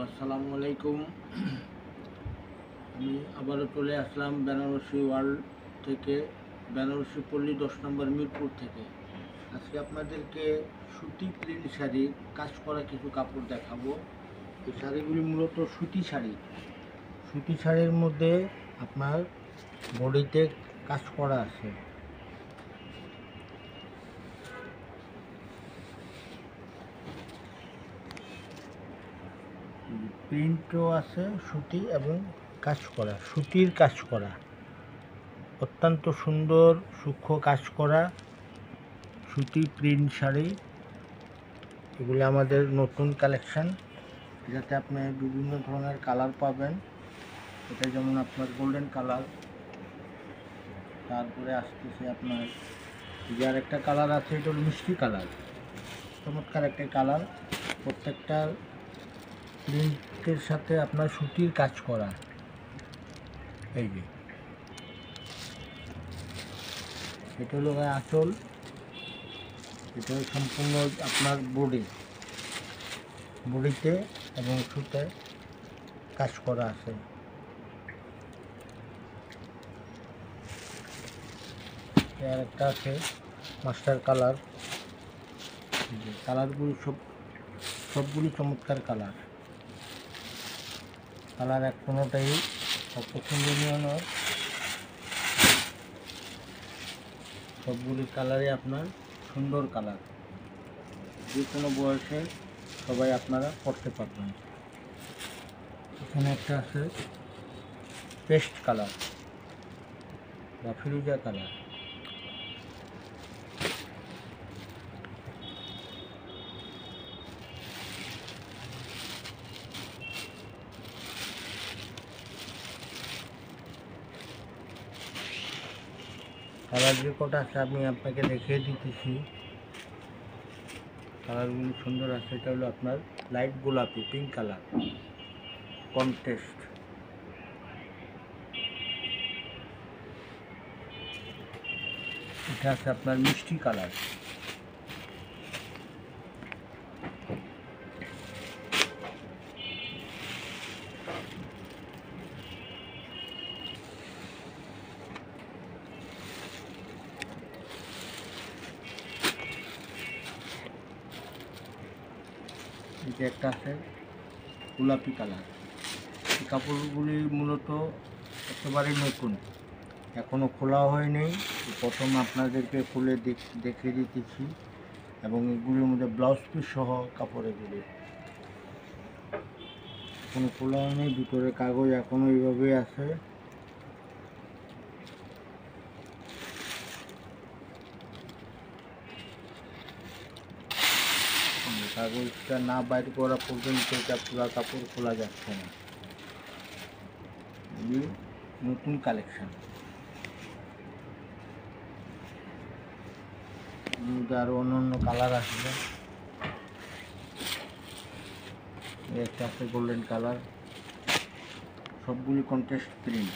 আসসালামু আলাইকুম। আমি আবারও চলে আসলাম বেনারসি ওয়ার্ল্ড থেকে, বেনারসি পল্লী 10 নম্বর মিরপুর থেকে। আজকে আপনাদেরকে সুতি প্রিন্ট শাড়ির কাজ করা কিছু কাপড় দেখাবো। এই শাড়িগুলি মূলত সুতি শাড়ি। সুতি শাড়ির মধ্যে আপনার বডিতে কাজ করা আছে। প্রিন্টও আছে সুতি এবং কাজ করা, সুতির কাজ করা, অত্যন্ত সুন্দর সূক্ষ্ম কাজ করা সুতি প্রিন্ট শাড়ি। এগুলি আমাদের নতুন কালেকশান, যাতে আপনি বিভিন্ন ধরনের কালার পাবেন। এটা যেমন আপনার গোল্ডেন কালার, তারপরে আসতেছে আপনার যে আর একটা কালার আছে, এটা হলো মিষ্টি কালার, চমৎকার একটা কালার। প্রত্যেকটা প্রিন্টের সাথে আপনার সুতির কাজ করা। এই যে এটা হলো আঁচল, এটা সম্পূর্ণ আপনার বডিতে এবং সুতে কাজ করা আছে। আর একটা আছে মাস্টার কালার। কালারগুলি সবগুলি চমৎকার কালার। এক কোনোটাই অপছন্দনীয় নয়, সবগুলি কালারই আপনার সুন্দর কালার। যে কোনো বয়সে সবাই আপনারা পড়তে পারবেন। এখানে একটা আছে পেস্ট কালার বা ফিরোজা কালার। কালার যে কটা আছে আমি আপনাকে দেখিয়ে দিতেছি। কালারগুলি সুন্দর আছে। এটা হলো আপনার লাইট গোলাপি, পিঙ্ক কালার কন্ট্রাস্ট। এটা আছে আপনার মিষ্টি কালার। এটা একটা আছে গোলাপি কালার। এই কাপড়গুলি মূলত একেবারে নতুন, এখনও খোলা হয়নি। প্রথম আপনাদেরকে খুলে দেখিয়ে দিতেছি। এবং এগুলির মধ্যে ব্লাউজ পিস সহ কাপড়। এগুলি কোনো খোলা হয়নি, ভিতরে কাগজ এখনও এইভাবেই আছে। কাগজটা না বাইর করা পর্যন্ত এটা পুরো কাপড় খোলা যাচ্ছে না। এগুলি নতুন কালেকশান। আরও অন্য কালার আসবে। একটা আছে গোল্ডেন কালার। সবগুলি কন্ট্রাস্ট প্রিন্ট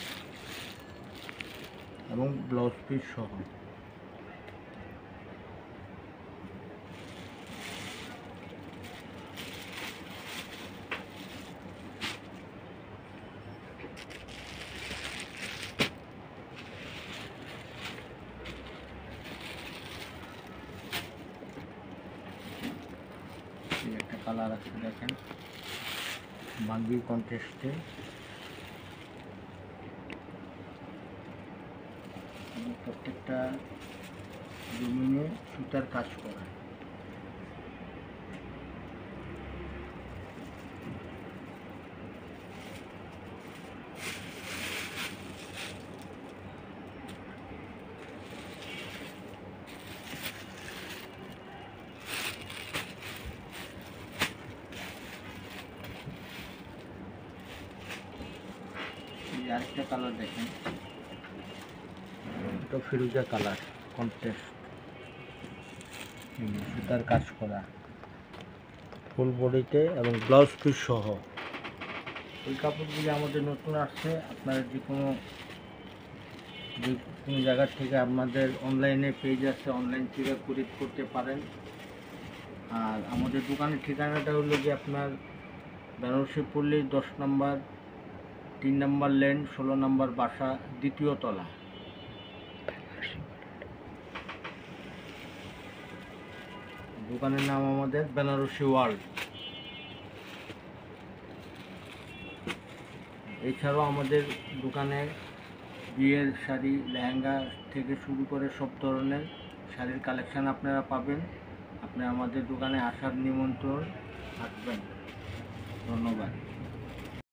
এবং ব্লাউজ পিস সহ। একটা কালার আছে, দেখেন, বাঙ্গি কন্ট্রাস্টে। প্রত্যেকটা জমিনে সুতার কাজ করা। আরেকটা কালার দেখেন, এটা ফিরোজা কালার কন্ট্রাস্ট, সুতার কাজ করা ফুল বডিতে এবং ব্লাউজ পিস সহ। এই কাপড়গুলি আমাদের নতুন আসছে। আপনারা যে কোনো জায়গা থেকে আমাদের অনলাইনে পেজ আছে, অনলাইন থেকে কুরিয়ার করতে পারেন। আর আমাদের দোকানের ঠিকানাটা হলো যে আপনার বেনারসি পল্লী 10 নম্বর 3 নম্বর লেন 16 নম্বর বাসা, 2য় তলা। দোকানের নাম আমাদের বেনারসি ওয়ার্ল্ড। এছাড়াও আমাদের দোকানে বিয়ের শাড়ি, লেহেঙ্গা থেকে শুরু করে সব ধরনের শাড়ির কালেকশান আপনারা পাবেন। আপনি আমাদের দোকানে আসার নিমন্ত্রণ, আসবেন। ধন্যবাদ।